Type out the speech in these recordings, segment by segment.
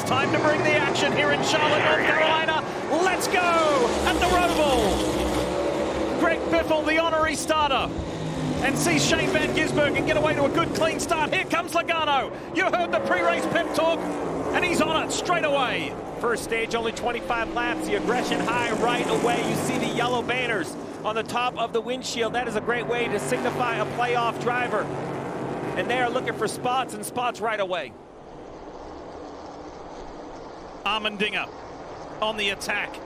time to bring the action here in Charlotte, North Carolina. Let's go at the Roval. Greg Biffle, the honorary starter, and see Shane Van Gisbergen get away to a good clean start. Here comes Logano. You heard the pre-race pep talk, and he's on it straight away. First stage, only 25 laps. The aggression high right away. You see the yellow banners on the top of the windshield. That is a great way to signify a playoff driver. And they are looking for spots and spots right away. Allmendinger on the attack.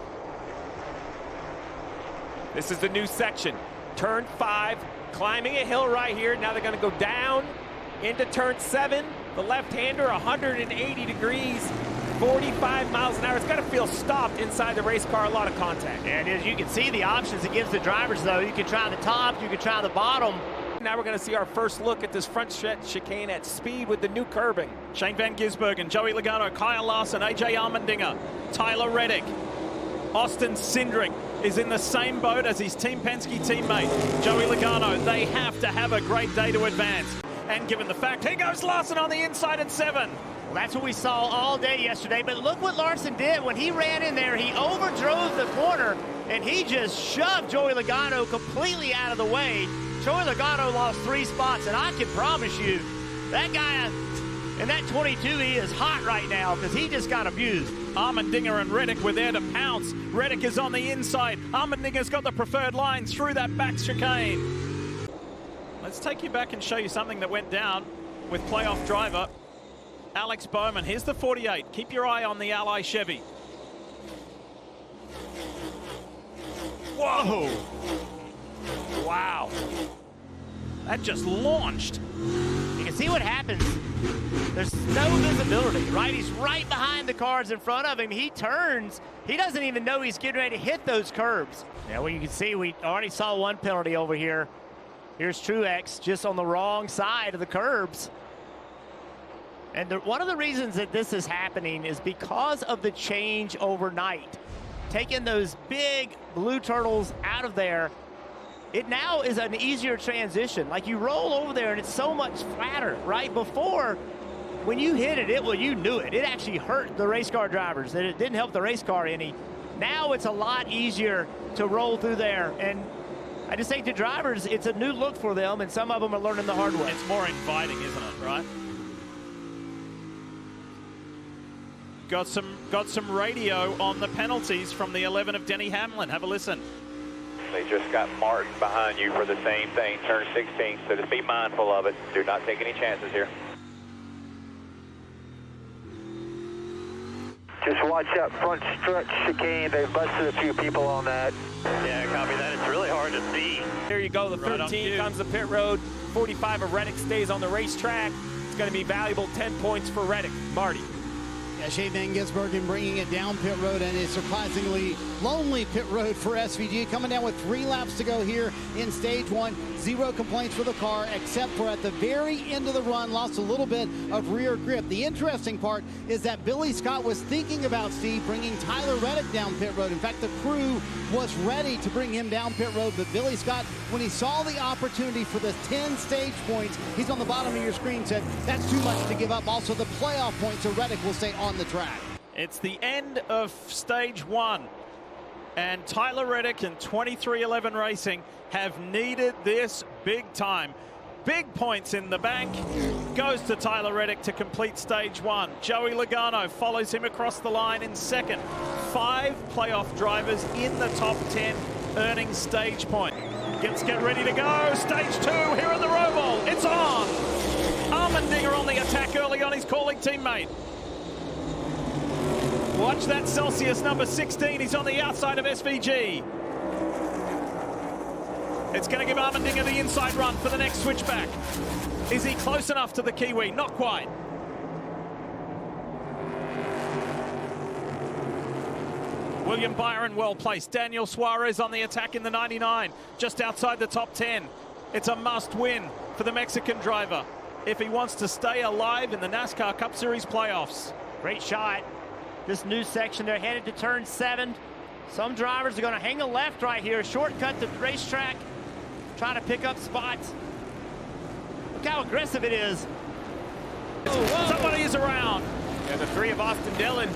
This is the new section. Turn 5, climbing a hill right here. Now they're going to go down into turn 7. The left-hander, 180 degrees, 45 miles an hour. It's going to feel stopped inside the race car. A lot of contact. And as you can see, the options it gives the drivers, though. You can try the top, you can try the bottom. Now we're going to see our first look at this front chicane at speed with the new curbing. Shane Van Gisbergen, Joey Logano, Kyle Larson, AJ Allmendinger, Tyler Reddick. Austin Cindric is in the same boat as his Team Penske teammate, Joey Logano. They have to have a great day to advance. And given the fact, here goes Larson on the inside at 7. Well, that's what we saw all day yesterday. But look what Larson did. When he ran in there, he overdrove the corner, and he just shoved Joey Logano completely out of the way. Joey Logano lost 3 spots, and I can promise you, that guy in that 22, he is hot right now because he just got abused. Allmendinger and Reddick were there to pounce. Reddick is on the inside. Allmendinger's got the preferred line through that back chicane. Let's take you back and show you something that went down with playoff driver Alex Bowman. Here's the 48. Keep your eye on the Ally Chevy. Whoa! Wow. That just launched. You can see what happens. There's no visibility, right? He's right behind the cars in front of him. He turns. He doesn't even know he's getting ready to hit those curbs. Yeah, well, you can see we already saw one penalty over here. Here's Truex just on the wrong side of the curbs. And one of the reasons that this is happening is because of the change overnight. Taking those big blue turtles out of there, it now is an easier transition. Like you roll over there and it's so much flatter, right? Before, when you hit it, well, you knew it. It actually hurt the race car drivers. It didn't help the race car any. Now it's a lot easier to roll through there. And I just think the drivers, it's a new look for them, and some of them are learning the hard way. It's more inviting, isn't it, right? Got some radio on the penalties from the 11 of Denny Hamlin. Have a listen. They just got Martin behind you for the same thing, turn 16, so just be mindful of it. Do not take any chances here. Just watch that front stretch chicane. They've busted a few people on that. Yeah, copy that. It's really hard to see. Here you go, the 13 comes the pit road. 45 of Reddick stays on the racetrack. It's going to be valuable 10 points for Reddick. Marty. Yeah, Shane Van Gisbergen bringing it down pit road, and a surprisingly lonely pit road for SVG. Coming down with 3 laps to go here in stage 1. 0 complaints for the car, except for at the very end of the run, lost a little bit of rear grip. The interesting part is that Billy Scott was thinking about, Steve, bringing Tyler Reddick down pit road. In fact, the crew was ready to bring him down pit road, but Billy Scott, when he saw the opportunity for the 10 stage points, he's on the bottom of your screen, said that's too much to give up. Also, the playoff points, so Reddick will stay on the track. It's the end of stage 1. And Tyler Reddick and 2311 Racing have needed this big time. Big points in the bank. Goes to Tyler Reddick to complete stage 1. Joey Logano follows him across the line in second. 5 playoff drivers in the top 10 earning stage point. Let's get ready to go. Stage 2 here at the Roval. It's on. Allmendinger on the attack early on his calling teammate. Watch that Celsius number 16. He's on the outside of SVG. It's going to give Allmendinger the inside run for the next switchback. Is he close enough to the Kiwi? Not quite. William Byron well placed. Daniel Suarez on the attack in the 99. Just outside the top 10. It's a must win for the Mexican driver if he wants to stay alive in the NASCAR Cup Series playoffs. Great shot. This new section, they're headed to turn 7. Some drivers are going to hang a left right here, shortcut the racetrack, trying to pick up spots. Look how aggressive it is. Somebody is around. And the 3 of Austin Dillon.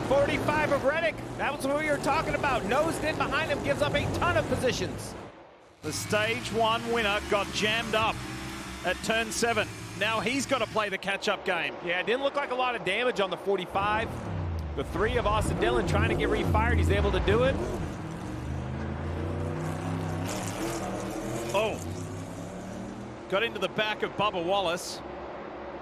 45 of Reddick. That was what we were talking about. Nosed in behind him, gives up a ton of positions. The stage 1 winner got jammed up at turn 7. Now he's got to play the catch-up game. Yeah, it didn't look like a lot of damage on the 45. The 3 of Austin Dillon trying to get refired. He's able to do it. Oh. Got into the back of Bubba Wallace.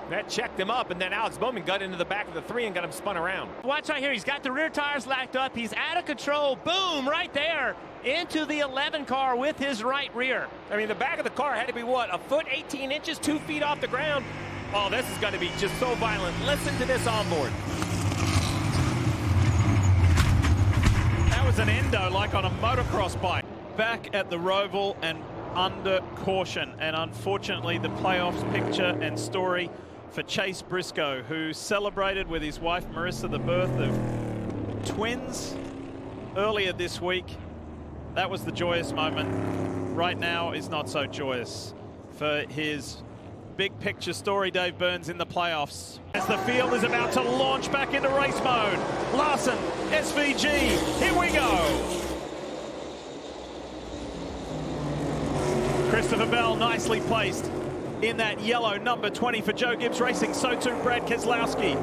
That checked him up, and then Alex Bowman got into the back of the 3 and got him spun around. Watch right here. He's got the rear tires lacked up. He's out of control. Boom, right there into the 11 car with his right rear. I mean, the back of the car had to be, what, a foot, 18 inches, 2 feet off the ground? Oh, this is going to be just so violent. Listen to this onboard. That was an endo like on a motocross bike. Back at the Roval and under caution. And unfortunately, the playoffs picture and story for Chase Briscoe, who celebrated with his wife Marissa the birth of twins earlier this week. That was the joyous moment. Right now is not so joyous for his big picture story, Dave Burns, in the playoffs. As the field is about to launch back into race mode. Larson, SVG, here we go. Christopher Bell nicely placed in that yellow number 20 for Joe Gibbs Racing. So too Brad Keselowski.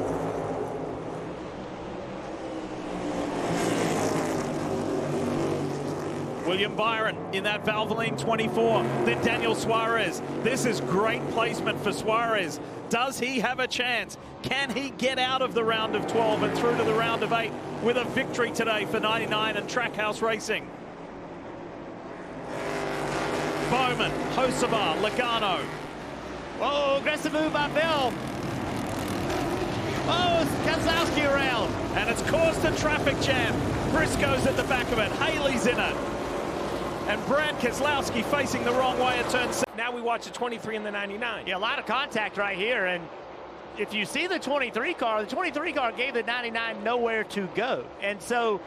William Byron in that Valvoline 24. Then Daniel Suarez. This is great placement for Suarez. Does he have a chance? Can he get out of the round of 12 and through to the round of 8 with a victory today for 99 and Trackhouse Racing? Bowman, Hocevar, Logano. Oh, aggressive move by Bell. Oh, Keselowski around. And it's caused a traffic jam. Briscoe's at the back of it. Haley's in it. And Brad Keselowski facing the wrong way at turn 6. Now we watch the 23 and the 99. Yeah, a lot of contact right here. And if you see the 23 car gave the 99 nowhere to go. And so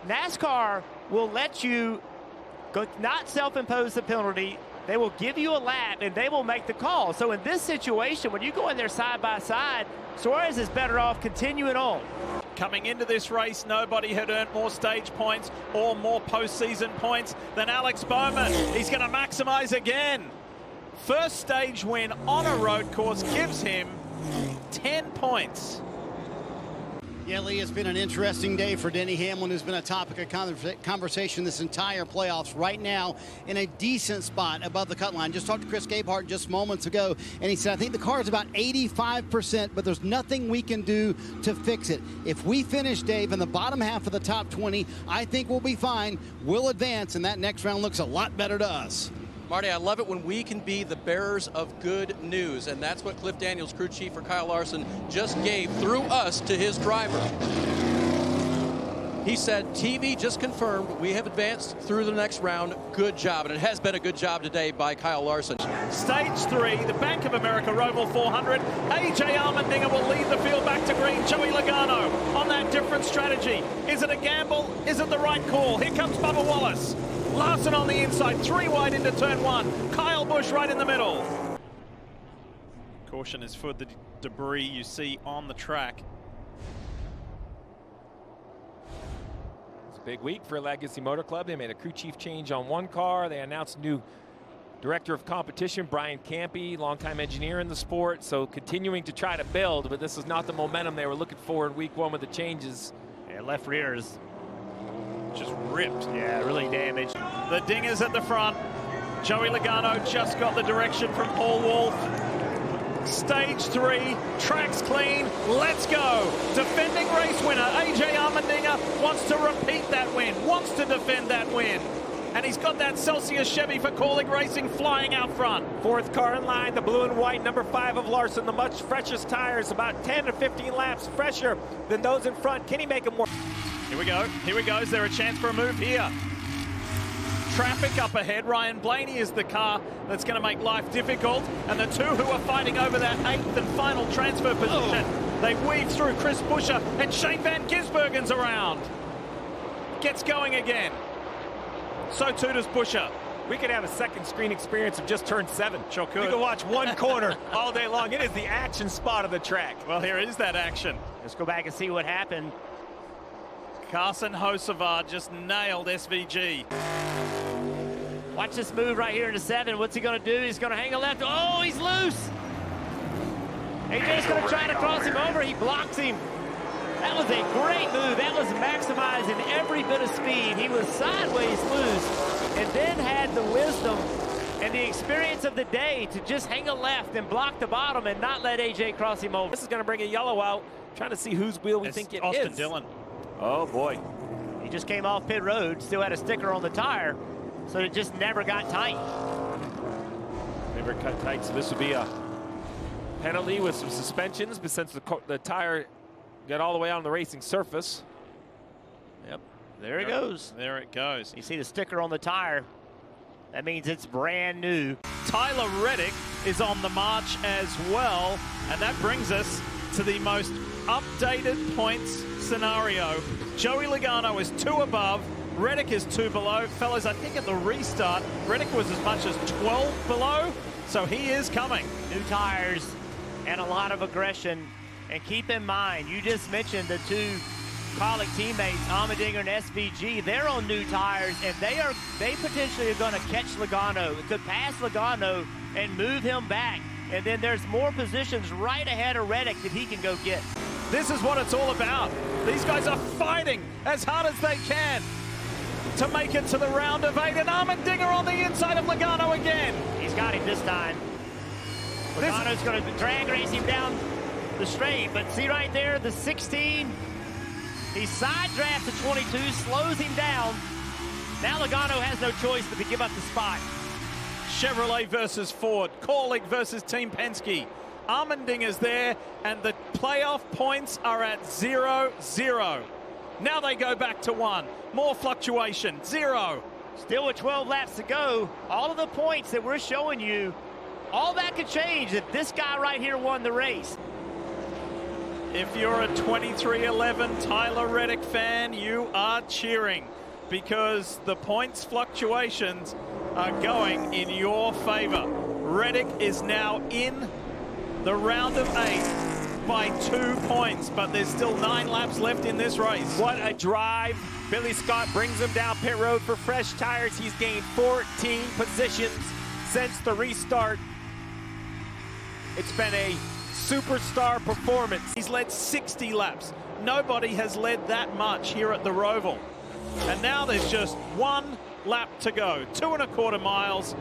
NASCAR will let you go, not self-impose the penalty. They will give you a lap, and they will make the call. So in this situation, when you go in there side by side, Suarez is better off continuing on. Coming into this race, nobody had earned more stage points or more postseason points than Alex Bowman. He's going to maximize again. First stage win on a road course gives him 10 points. Yeah, Lee, it's been an interesting day for Denny Hamlin, who's been a topic of conversation this entire playoffs. Right now, in a decent spot above the cut line. Just talked to Chris Gabehart just moments ago, and he said, I think the car is about 85%, but there's nothing we can do to fix it. If we finish, Dave, in the bottom half of the top 20, I think we'll be fine. We'll advance, and that next round looks a lot better to us. Marty, I love it when we can be the bearers of good news, and that's what Cliff Daniels, crew chief for Kyle Larson, just gave through us to his driver. He said, TV just confirmed we have advanced through the next round. Good job, and it has been a good job today by Kyle Larson. Stage 3, the Bank of America Roval 400. AJ Allmendinger will lead the field back to green. Joey Logano on that different strategy. Is it a gamble? Is it the right call? Here comes Bubba Wallace. Larson on the inside, 3 wide into turn 1. Kyle Busch right in the middle. Caution is for the debris you see on the track. It's a big week for Legacy Motor Club. They made a crew chief change on one car. They announced new director of competition, Brian Campy, longtime engineer in the sport. So continuing to try to build, but this is not the momentum they were looking for in week 1 with the changes. Yeah, left rear is just ripped. Yeah, really damaged. The dingers at the front. Joey Logano just got the direction from Paul Wolf. Stage 3, track's clean, let's go. Defending race winner, AJ Allmendinger wants to repeat that win, wants to defend that win. And he's got that Celsius Chevy for Corlick Racing flying out front. 4th car in line, the blue and white, number 5 of Larson, the much freshest tires, about 10 to 15 laps fresher than those in front. Can he make them more? Here we go. Here we go. Is there a chance for a move here? Traffic up ahead. Ryan Blaney is the car that's going to make life difficult. And the two who are fighting over that 8th and final transfer position. They weave through Chris Buescher, and Shane Van Gisbergen's around. Gets going again. So too does Buescher. We could have a second screen experience of just turn 7. Sure could. You can watch one corner all day long. It is the action spot of the track. Well, here is that action. Let's go back and see what happened. Carson Hocevar just nailed SVG. Watch this move right here into 7. What's he going to do? He's going to hang a left. Oh, he's loose. AJ's going to try to cross him over. He blocks him. That was a great move. That was maximizing every bit of speed. He was sideways loose and then had the wisdom and the experience of the day to just hang a left and block the bottom and not let AJ cross him over. This is going to bring a yellow out. Trying to see whose wheel we think it Austin is. Dillon. Oh, boy. He just came off pit road, still had a sticker on the tire, so it just never got tight. Never cut tight, so this would be a penalty with some suspensions, but since the tire got all the way on the racing surface. Yep, there it goes. There it goes. You see the sticker on the tire. That means it's brand new. Tyler Reddick is on the march as well, and that brings us to the most updated points scenario. Joey Logano is 2 above, Reddick is 2 below. Fellas, I think at the restart, Reddick was as much as 12 below, so he is coming. New tires and a lot of aggression. And keep in mind, you just mentioned the 2 Colic teammates, Allmendinger and SVG. They're on new tires, and they potentially are going to catch Logano. It could pass Logano and move him back. And then there's more positions right ahead of Reddick that he can go get. This is what it's all about. These guys are fighting as hard as they can to make it to the round of 8. And Allmendinger on the inside of Logano again. He's got him this time. Logano's going to drag race him down the straight. But see right there, the 16. He side drafts the 22, slows him down. Now Logano has no choice but to give up the spot. Chevrolet versus Ford. Corlick versus Team Penske. Allmendinger's there, and the playoff points are at 0-0. Now they go back to 1. More fluctuation, 0. Still with 12 laps to go. All of the points that we're showing you, all that could change if this guy right here won the race. If you're a 23-11 Tyler Reddick fan, you are cheering because the points fluctuations are going in your favor. Reddick is now in the round of 8 by 2 points, but there's still 9 laps left in this race. What a drive. Billy Scott brings him down pit road for fresh tires. He's gained 14 positions since the restart. It's been a superstar performance. He's led 60 laps. Nobody has led that much here at the Roval. And now there's just 1 lap to go. 2.25 miles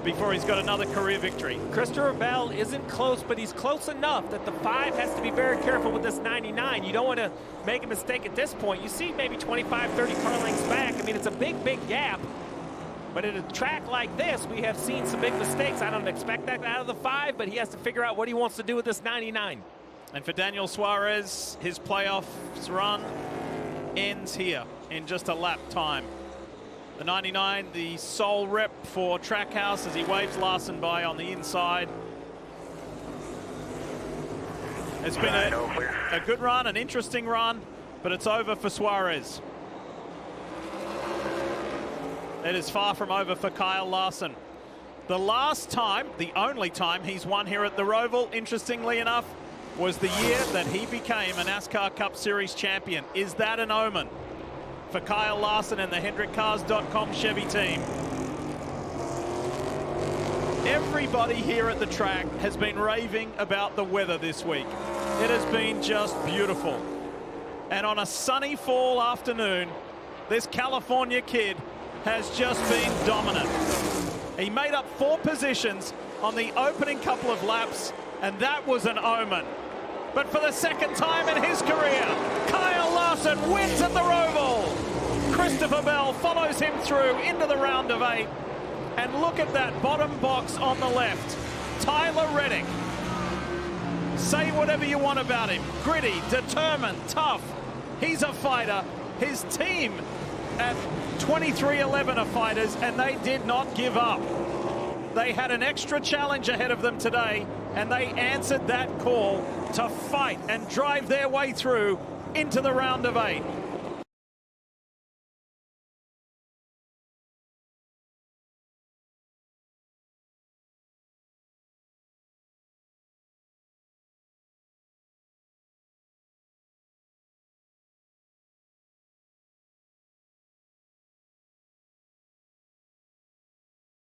before he's got another career victory. Christopher Bell isn't close, but he's close enough that the 5 has to be very careful with this 99. You don't want to make a mistake at this point. You see maybe 25, 30 car lengths back. I mean, it's a big, big gap. But at a track like this, we have seen some big mistakes. I don't expect that out of the 5, but he has to figure out what he wants to do with this 99. And for Daniel Suarez, his playoffs run ends here in just a lap time. The 99, the sole rep for Trackhouse as he waves Larson by on the inside. It's been a good run, an interesting run, but it's over for Suarez. It is far from over for Kyle Larson. The last time, the only time he's won here at the Roval, interestingly enough, was the year that he became a NASCAR Cup Series champion. Is that an omen for Kyle Larson and the HendrickCars.com Chevy team? Everybody here at the track has been raving about the weather this week. It has been just beautiful. And on a sunny fall afternoon, this California kid has just been dominant. He made up 4 positions on the opening couple of laps, and that was an omen. But for the second time in his career, Kyle Larson wins at the Roval. Christopher Bell follows him through into the round of 8. And look at that bottom box on the left. Tyler Reddick. Say whatever you want about him. Gritty, determined, tough. He's a fighter. His team at 23-11 are fighters, and they did not give up. They had an extra challenge ahead of them today, and they answered that call to fight and drive their way through into the round of 8.